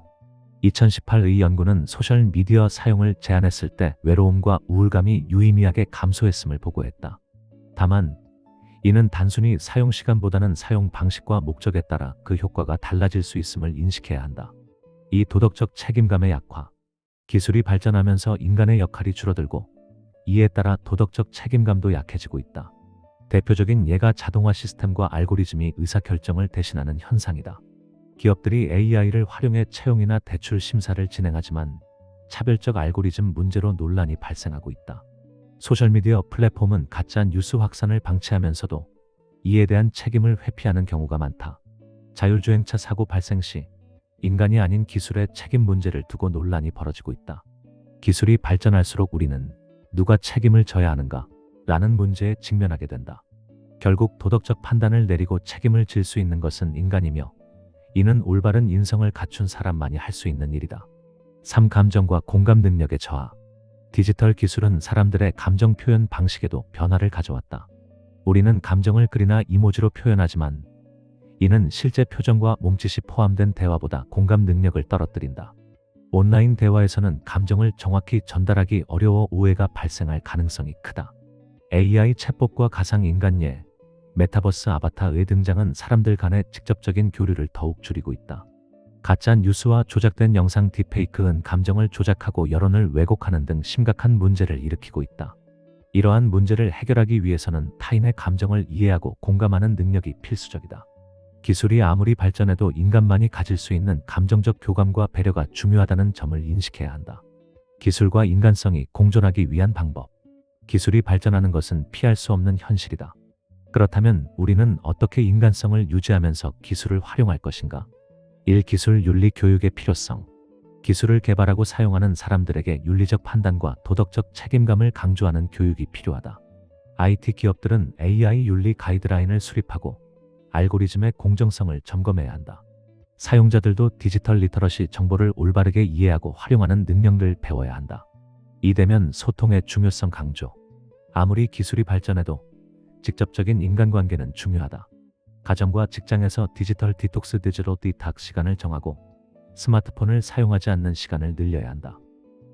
2018의 연구는 소셜미디어 사용을 제한했을 때 외로움과 우울감이 유의미하게 감소했음을 보고했다. 다만 이는 단순히 사용 시간보다는 사용 방식과 목적에 따라 그 효과가 달라질 수 있음을 인식해야 한다. 이 도덕적 책임감의 약화. 기술이 발전하면서 인간의 역할이 줄어들고 이에 따라 도덕적 책임감도 약해지고 있다. 대표적인 예가 자동화 시스템과 알고리즘이 의사결정을 대신하는 현상이다. 기업들이 AI를 활용해 채용이나 대출 심사를 진행하지만 차별적 알고리즘 문제로 논란이 발생하고 있다. 소셜미디어 플랫폼은 가짜 뉴스 확산을 방치하면서도 이에 대한 책임을 회피하는 경우가 많다. 자율주행차 사고 발생 시 인간이 아닌 기술의 책임 문제를 두고 논란이 벌어지고 있다. 기술이 발전할수록 우리는 누가 책임을 져야 하는가? 라는 문제에 직면하게 된다. 결국 도덕적 판단을 내리고 책임을 질 수 있는 것은 인간이며 이는 올바른 인성을 갖춘 사람만이 할 수 있는 일이다. 3. 감정과 공감 능력의 저하. 디지털 기술은 사람들의 감정 표현 방식에도 변화를 가져왔다. 우리는 감정을 글이나 이모지로 표현하지만 이는 실제 표정과 몸짓이 포함된 대화보다 공감 능력을 떨어뜨린다. 온라인 대화에서는 감정을 정확히 전달하기 어려워 오해가 발생할 가능성이 크다. AI 챗봇과 가상인간 예, 메타버스 아바타의 등장은 사람들 간의 직접적인 교류를 더욱 줄이고 있다. 가짜 뉴스와 조작된 영상 딥페이크는 감정을 조작하고 여론을 왜곡하는 등 심각한 문제를 일으키고 있다. 이러한 문제를 해결하기 위해서는 타인의 감정을 이해하고 공감하는 능력이 필수적이다. 기술이 아무리 발전해도 인간만이 가질 수 있는 감정적 교감과 배려가 중요하다는 점을 인식해야 한다. 기술과 인간성이 공존하기 위한 방법. 기술이 발전하는 것은 피할 수 없는 현실이다. 그렇다면 우리는 어떻게 인간성을 유지하면서 기술을 활용할 것인가? 1. 기술 윤리 교육의 필요성. 기술을 개발하고 사용하는 사람들에게 윤리적 판단과 도덕적 책임감을 강조하는 교육이 필요하다. IT 기업들은 AI 윤리 가이드라인을 수립하고 알고리즘의 공정성을 점검해야 한다. 사용자들도 디지털 리터러시 정보를 올바르게 이해하고 활용하는 능력을 배워야 한다. 이되면 소통의 중요성 강조. 아무리 기술이 발전해도 직접적인 인간관계는 중요하다. 가정과 직장에서 디지털 디톡스 디지털 디탁 시간을 정하고 스마트폰을 사용하지 않는 시간을 늘려야 한다.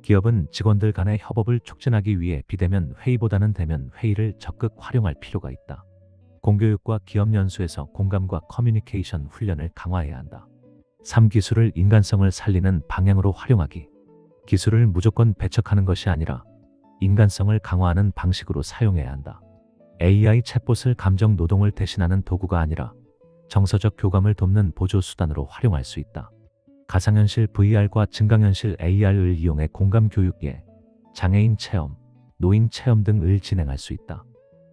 기업은 직원들 간의 협업을 촉진하기 위해 비대면 회의보다는 대면 회의를 적극 활용할 필요가 있다. 공교육과 기업 연수에서 공감과 커뮤니케이션 훈련을 강화해야 한다. 3. 기술을 인간성을 살리는 방향으로 활용하기. 기술을 무조건 배척하는 것이 아니라 인간성을 강화하는 방식으로 사용해야 한다. AI 챗봇을 감정 노동을 대신하는 도구가 아니라 정서적 교감을 돕는 보조 수단으로 활용할 수 있다. 가상현실 VR과 증강현실 AR을 이용해 공감 교육에 장애인 체험, 노인 체험 등을 진행할 수 있다.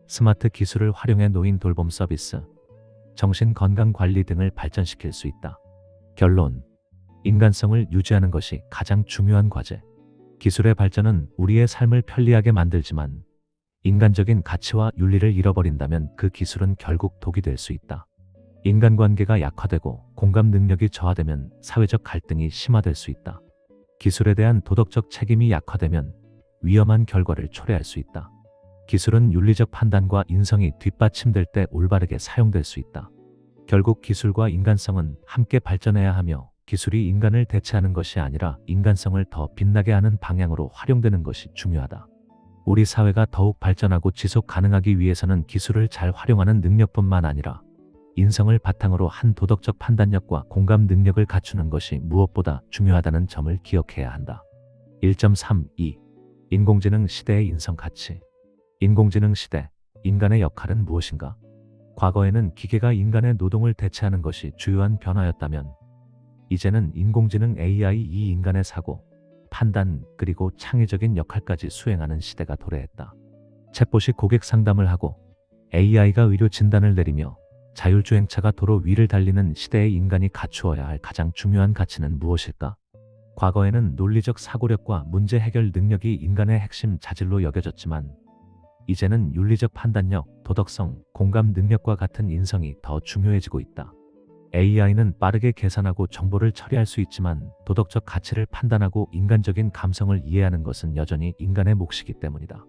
스마트 기술을 활용해 노인 돌봄 서비스, 정신건강관리 등을 발전시킬 수 있다. 결론. 인간성을 유지하는 것이 가장 중요한 과제. 기술의 발전은 우리의 삶을 편리하게 만들지만 인간적인 가치와 윤리를 잃어버린다면 그 기술은 결국 독이 될 수 있다. 인간관계가 약화되고 공감 능력이 저하되면 사회적 갈등이 심화될 수 있다. 기술에 대한 도덕적 책임이 약화되면 위험한 결과를 초래할 수 있다. 기술은 윤리적 판단과 인성이 뒷받침될 때 올바르게 사용될 수 있다. 결국 기술과 인간성은 함께 발전해야 하며 기술이 인간을 대체하는 것이 아니라 인간성을 더 빛나게 하는 방향으로 활용되는 것이 중요하다. 우리 사회가 더욱 발전하고 지속 가능하기 위해서는 기술을 잘 활용하는 능력뿐만 아니라 인성을 바탕으로 한 도덕적 판단력과 공감 능력을 갖추는 것이 무엇보다 중요하다는 점을 기억해야 한다. 1.32. 인공지능 시대의 인성 가치. 인공지능 시대, 인간의 역할은 무엇인가? 과거에는 기계가 인간의 노동을 대체하는 것이 주요한 변화였다면 이제는 인공지능 AI이 인간의 사고, 판단, 그리고 창의적인 역할까지 수행하는 시대가 도래했다. 챗봇이 고객 상담을 하고 AI가 의료 진단을 내리며 자율주행차가 도로 위를 달리는 시대에 인간이 갖추어야 할 가장 중요한 가치는 무엇일까? 과거에는 논리적 사고력과 문제 해결 능력이 인간의 핵심 자질로 여겨졌지만 이제는 윤리적 판단력, 도덕성, 공감 능력과 같은 인성이 더 중요해지고 있다. AI는 빠르게 계산하고 정보를 처리할 수 있지만 도덕적 가치를 판단하고 인간적인 감성을 이해하는 것은 여전히 인간의 몫이기 때문이다.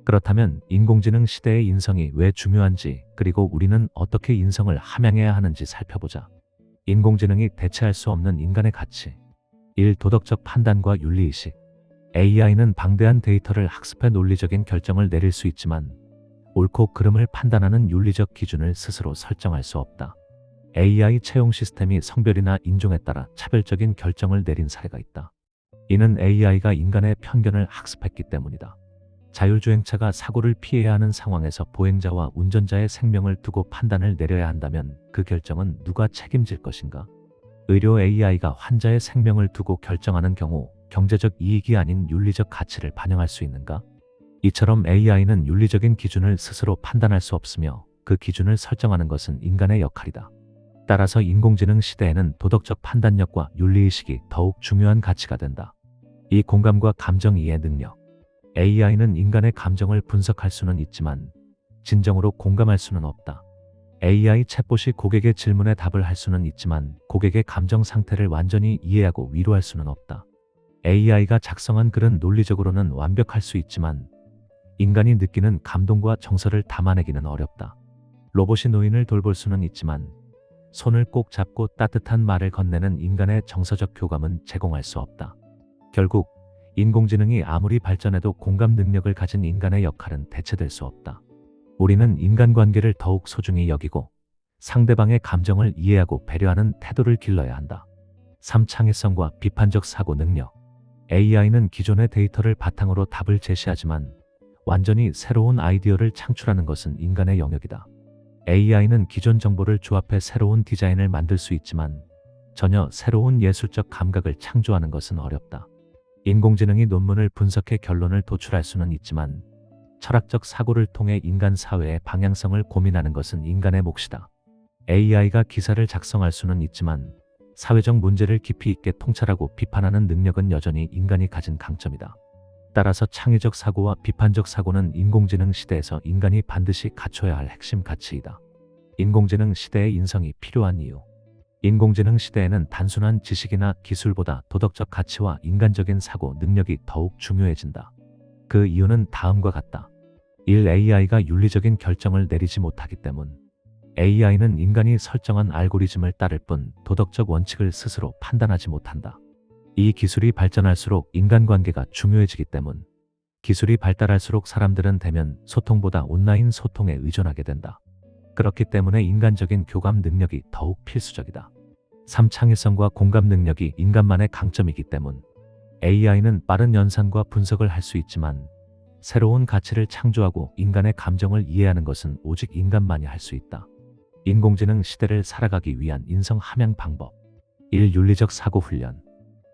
그렇다면 인공지능 시대의 인성이 왜 중요한지, 그리고 우리는 어떻게 인성을 함양해야 하는지 살펴보자. 인공지능이 대체할 수 없는 인간의 가치. 1. 도덕적 판단과 윤리의식. AI는 방대한 데이터를 학습해 논리적인 결정을 내릴 수 있지만 옳고 그름을 판단하는 윤리적 기준을 스스로 설정할 수 없다. AI 채용 시스템이 성별이나 인종에 따라 차별적인 결정을 내린 사례가 있다. 이는 AI가 인간의 편견을 학습했기 때문이다. 자율주행차가 사고를 피해야 하는 상황에서 보행자와 운전자의 생명을 두고 판단을 내려야 한다면 그 결정은 누가 책임질 것인가? 의료 AI가 환자의 생명을 두고 결정하는 경우 경제적 이익이 아닌 윤리적 가치를 반영할 수 있는가? 이처럼 AI는 윤리적인 기준을 스스로 판단할 수 없으며 그 기준을 설정하는 것은 인간의 역할이다. 따라서 인공지능 시대에는 도덕적 판단력과 윤리의식이 더욱 중요한 가치가 된다. 이 공감과 감정 이해 능력. AI는 인간의 감정을 분석할 수는 있지만 진정으로 공감할 수는 없다. AI 챗봇이 고객의 질문에 답을 할 수는 있지만 고객의 감정 상태를 완전히 이해하고 위로할 수는 없다. AI가 작성한 글은 논리적으로는 완벽할 수 있지만 인간이 느끼는 감동과 정서를 담아내기는 어렵다. 로봇이 노인을 돌볼 수는 있지만 손을 꼭 잡고 따뜻한 말을 건네는 인간의 정서적 교감은 제공할 수 없다. 결국 인공지능이 아무리 발전해도 공감 능력을 가진 인간의 역할은 대체될 수 없다. 우리는 인간관계를 더욱 소중히 여기고 상대방의 감정을 이해하고 배려하는 태도를 길러야 한다. 3. 창의성과 비판적 사고 능력. AI는 기존의 데이터를 바탕으로 답을 제시하지만 완전히 새로운 아이디어를 창출하는 것은 인간의 영역이다. AI는 기존 정보를 조합해 새로운 디자인을 만들 수 있지만 전혀 새로운 예술적 감각을 창조하는 것은 어렵다. 인공지능이 논문을 분석해 결론을 도출할 수는 있지만 철학적 사고를 통해 인간 사회의 방향성을 고민하는 것은 인간의 몫이다. AI가 기사를 작성할 수는 있지만 사회적 문제를 깊이 있게 통찰하고 비판하는 능력은 여전히 인간이 가진 강점이다. 따라서 창의적 사고와 비판적 사고는 인공지능 시대에서 인간이 반드시 갖춰야 할 핵심 가치이다. 인공지능 시대의 인성이 필요한 이유. 인공지능 시대에는 단순한 지식이나 기술보다 도덕적 가치와 인간적인 사고 능력이 더욱 중요해진다. 그 이유는 다음과 같다. 1. AI가 윤리적인 결정을 내리지 못하기 때문. AI는 인간이 설정한 알고리즘을 따를 뿐 도덕적 원칙을 스스로 판단하지 못한다. 이 기술이 발전할수록 인간관계가 중요해지기 때문. 기술이 발달할수록 사람들은 대면 소통보다 온라인 소통에 의존하게 된다. 그렇기 때문에 인간적인 교감 능력이 더욱 필수적이다. 3. 창의성과 공감 능력이 인간만의 강점이기 때문. AI는 빠른 연산과 분석을 할 수 있지만 새로운 가치를 창조하고 인간의 감정을 이해하는 것은 오직 인간만이 할 수 있다. 인공지능 시대를 살아가기 위한 인성 함양 방법. 1. 윤리적 사고 훈련.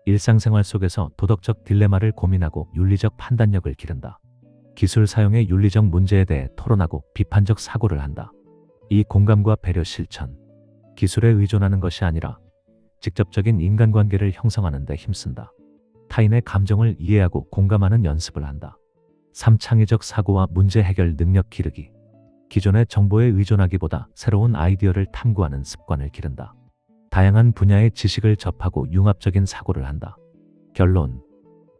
일상생활 속에서 도덕적 딜레마를 고민하고 윤리적 판단력을 기른다. 기술 사용의 윤리적 문제에 대해 토론하고 비판적 사고를 한다. 이 공감과 배려 실천. 기술에 의존하는 것이 아니라 직접적인 인간관계를 형성하는 데 힘쓴다. 타인의 감정을 이해하고 공감하는 연습을 한다. 3. 창의적 사고와 문제 해결 능력 기르기. 기존의 정보에 의존하기보다 새로운 아이디어를 탐구하는 습관을 기른다. 다양한 분야의 지식을 접하고 융합적인 사고를 한다. 결론.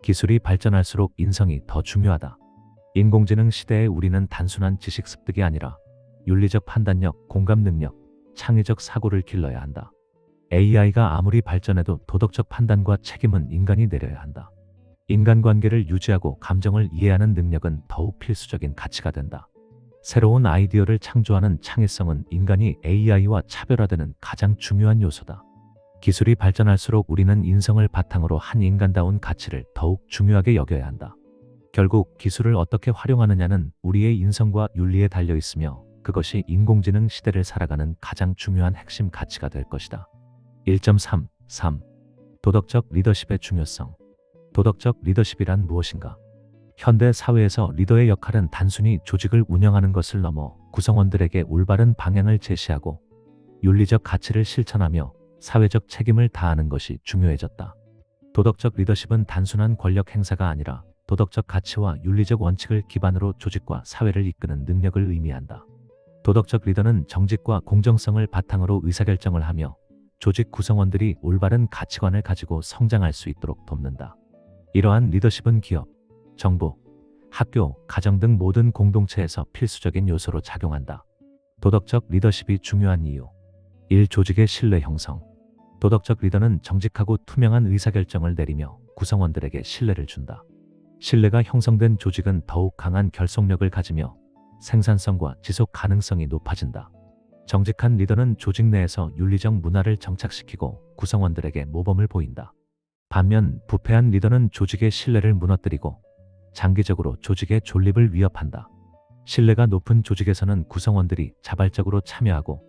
기술이 발전할수록 인성이 더 중요하다. 인공지능 시대에 우리는 단순한 지식 습득이 아니라 윤리적 판단력, 공감 능력, 창의적 사고를 길러야 한다. AI가 아무리 발전해도 도덕적 판단과 책임은 인간이 내려야 한다. 인간관계를 유지하고 감정을 이해하는 능력은 더욱 필수적인 가치가 된다. 새로운 아이디어를 창조하는 창의성은 인간이 AI와 차별화되는 가장 중요한 요소다. 기술이 발전할수록 우리는 인성을 바탕으로 한 인간다운 가치를 더욱 중요하게 여겨야 한다. 결국 기술을 어떻게 활용하느냐는 우리의 인성과 윤리에 달려 있으며 그것이 인공지능 시대를 살아가는 가장 중요한 핵심 가치가 될 것이다. 1.3 도덕적 리더십의 중요성. 도덕적 리더십이란 무엇인가? 현대 사회에서 리더의 역할은 단순히 조직을 운영하는 것을 넘어 구성원들에게 올바른 방향을 제시하고 윤리적 가치를 실천하며 사회적 책임을 다하는 것이 중요해졌다. 도덕적 리더십은 단순한 권력 행사가 아니라 도덕적 가치와 윤리적 원칙을 기반으로 조직과 사회를 이끄는 능력을 의미한다. 도덕적 리더는 정직과 공정성을 바탕으로 의사결정을 하며 조직 구성원들이 올바른 가치관을 가지고 성장할 수 있도록 돕는다. 이러한 리더십은 기업, 정부, 학교, 가정 등 모든 공동체에서 필수적인 요소로 작용한다. 도덕적 리더십이 중요한 이유. 1. 조직의 신뢰 형성. 도덕적 리더는 정직하고 투명한 의사결정을 내리며 구성원들에게 신뢰를 준다. 신뢰가 형성된 조직은 더욱 강한 결속력을 가지며 생산성과 지속 가능성이 높아진다. 정직한 리더는 조직 내에서 윤리적 문화를 정착시키고 구성원들에게 모범을 보인다. 반면 부패한 리더는 조직의 신뢰를 무너뜨리고 장기적으로 조직의 존립을 위협한다. 신뢰가 높은 조직에서는 구성원들이 자발적으로 참여하고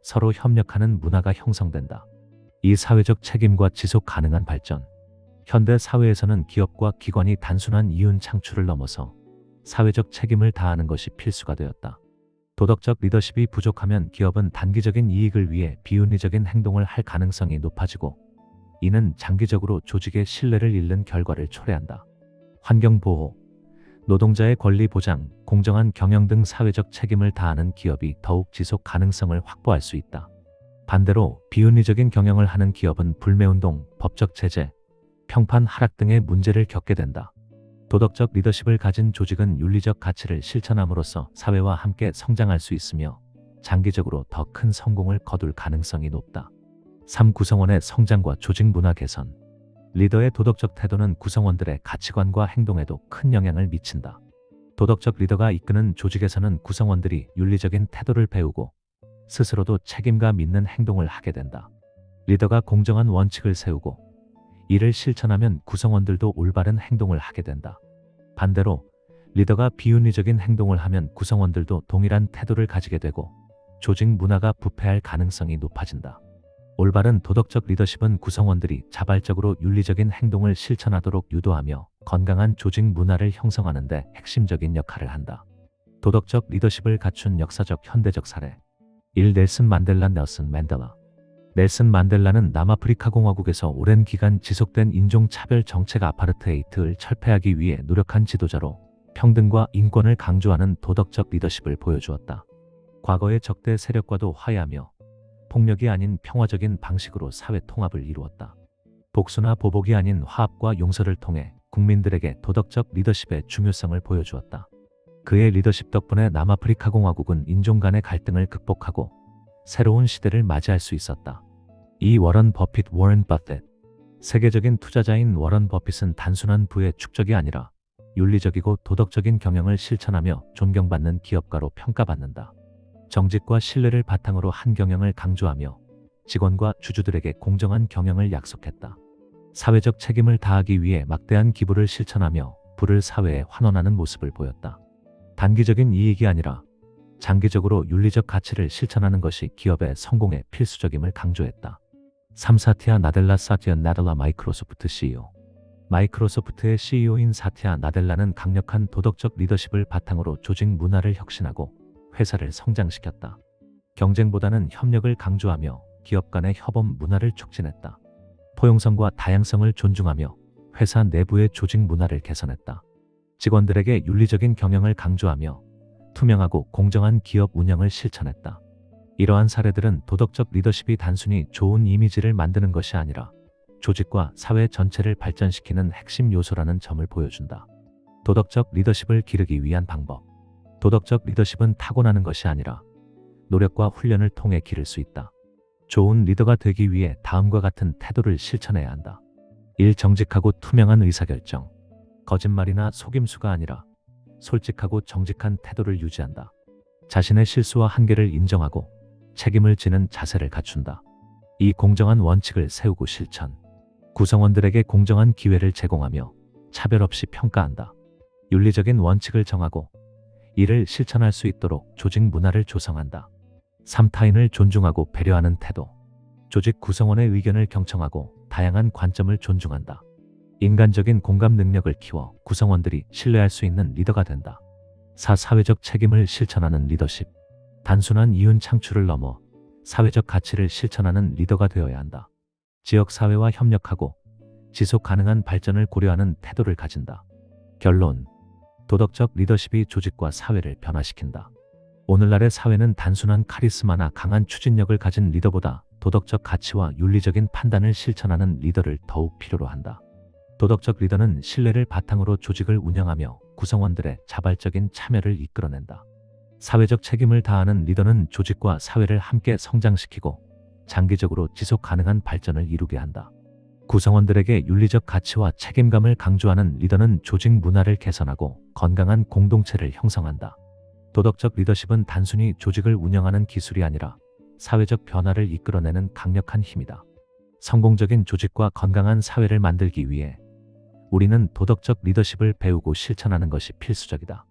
서로 협력하는 문화가 형성된다. 이 사회적 책임과 지속 가능한 발전. 현대 사회에서는 기업과 기관이 단순한 이윤 창출을 넘어서 사회적 책임을 다하는 것이 필수가 되었다. 도덕적 리더십이 부족하면 기업은 단기적인 이익을 위해 비윤리적인 행동을 할 가능성이 높아지고 이는 장기적으로 조직의 신뢰를 잃는 결과를 초래한다. 환경보호, 노동자의 권리 보장, 공정한 경영 등 사회적 책임을 다하는 기업이 더욱 지속 가능성을 확보할 수 있다. 반대로 비윤리적인 경영을 하는 기업은 불매운동, 법적 제재, 평판 하락 등의 문제를 겪게 된다. 도덕적 리더십을 가진 조직은 윤리적 가치를 실천함으로써 사회와 함께 성장할 수 있으며 장기적으로 더 큰 성공을 거둘 가능성이 높다. 3. 구성원의 성장과 조직 문화 개선. 리더의 도덕적 태도는 구성원들의 가치관과 행동에도 큰 영향을 미친다. 도덕적 리더가 이끄는 조직에서는 구성원들이 윤리적인 태도를 배우고 스스로도 책임감 있는 행동을 하게 된다. 리더가 공정한 원칙을 세우고 이를 실천하면 구성원들도 올바른 행동을 하게 된다. 반대로 리더가 비윤리적인 행동을 하면 구성원들도 동일한 태도를 가지게 되고 조직 문화가 부패할 가능성이 높아진다. 올바른 도덕적 리더십은 구성원들이 자발적으로 윤리적인 행동을 실천하도록 유도하며 건강한 조직 문화를 형성하는 데 핵심적인 역할을 한다. 도덕적 리더십을 갖춘 역사적 현대적 사례. 1. 넬슨 만델라. 넬슨 만델라는 남아프리카 공화국에서 오랜 기간 지속된 인종차별 정책 아파르테이트를 철폐하기 위해 노력한 지도자로 평등과 인권을 강조하는 도덕적 리더십을 보여주었다. 과거의 적대 세력과도 화해하며 폭력이 아닌 평화적인 방식으로 사회 통합을 이루었다. 복수나 보복이 아닌 화합과 용서를 통해 국민들에게 도덕적 리더십의 중요성을 보여주었다. 그의 리더십 덕분에 남아프리카 공화국은 인종 간의 갈등을 극복하고 새로운 시대를 맞이할 수 있었다. 2. 워런 버핏. 세계적인 투자자인 워런 버핏은 단순한 부의 축적이 아니라 윤리적이고 도덕적인 경영을 실천하며 존경받는 기업가로 평가받는다. 정직과 신뢰를 바탕으로 한 경영을 강조하며 직원과 주주들에게 공정한 경영을 약속했다. 사회적 책임을 다하기 위해 막대한 기부를 실천하며 부를 사회에 환원하는 모습을 보였다. 단기적인 이익이 아니라 장기적으로 윤리적 가치를 실천하는 것이 기업의 성공에 필수적임을 강조했다. 3. 사티아 나델라. 마이크로소프트 CEO. 마이크로소프트의 CEO인 사티아 나델라는 강력한 도덕적 리더십을 바탕으로 조직 문화를 혁신하고 회사를 성장시켰다. 경쟁보다는 협력을 강조하며 기업 간의 협업 문화를 촉진했다. 포용성과 다양성을 존중하며 회사 내부의 조직 문화를 개선했다. 직원들에게 윤리적인 경영을 강조하며 투명하고 공정한 기업 운영을 실천했다. 이러한 사례들은 도덕적 리더십이 단순히 좋은 이미지를 만드는 것이 아니라 조직과 사회 전체를 발전시키는 핵심 요소라는 점을 보여준다. 도덕적 리더십을 기르기 위한 방법. 도덕적 리더십은 타고나는 것이 아니라 노력과 훈련을 통해 기를 수 있다. 좋은 리더가 되기 위해 다음과 같은 태도를 실천해야 한다. 1. 정직하고 투명한 의사결정. 거짓말이나 속임수가 아니라 솔직하고 정직한 태도를 유지한다. 자신의 실수와 한계를 인정하고 책임을 지는 자세를 갖춘다. 이 공정한 원칙을 세우고 실천. 구성원들에게 공정한 기회를 제공하며 차별 없이 평가한다. 윤리적인 원칙을 정하고 이를 실천할 수 있도록 조직 문화를 조성한다. 3. 타인을 존중하고 배려하는 태도. 조직 구성원의 의견을 경청하고 다양한 관점을 존중한다. 인간적인 공감 능력을 키워 구성원들이 신뢰할 수 있는 리더가 된다. 4. 사회적 책임을 실천하는 리더십. 단순한 이윤 창출을 넘어 사회적 가치를 실천하는 리더가 되어야 한다. 지역 사회와 협력하고 지속 가능한 발전을 고려하는 태도를 가진다. 결론. 도덕적 리더십이 조직과 사회를 변화시킨다. 오늘날의 사회는 단순한 카리스마나 강한 추진력을 가진 리더보다 도덕적 가치와 윤리적인 판단을 실천하는 리더를 더욱 필요로 한다. 도덕적 리더는 신뢰를 바탕으로 조직을 운영하며 구성원들의 자발적인 참여를 이끌어낸다. 사회적 책임을 다하는 리더는 조직과 사회를 함께 성장시키고 장기적으로 지속 가능한 발전을 이루게 한다. 구성원들에게 윤리적 가치와 책임감을 강조하는 리더는 조직 문화를 개선하고 건강한 공동체를 형성한다. 도덕적 리더십은 단순히 조직을 운영하는 기술이 아니라 사회적 변화를 이끌어내는 강력한 힘이다. 성공적인 조직과 건강한 사회를 만들기 위해 우리는 도덕적 리더십을 배우고 실천하는 것이 필수적이다.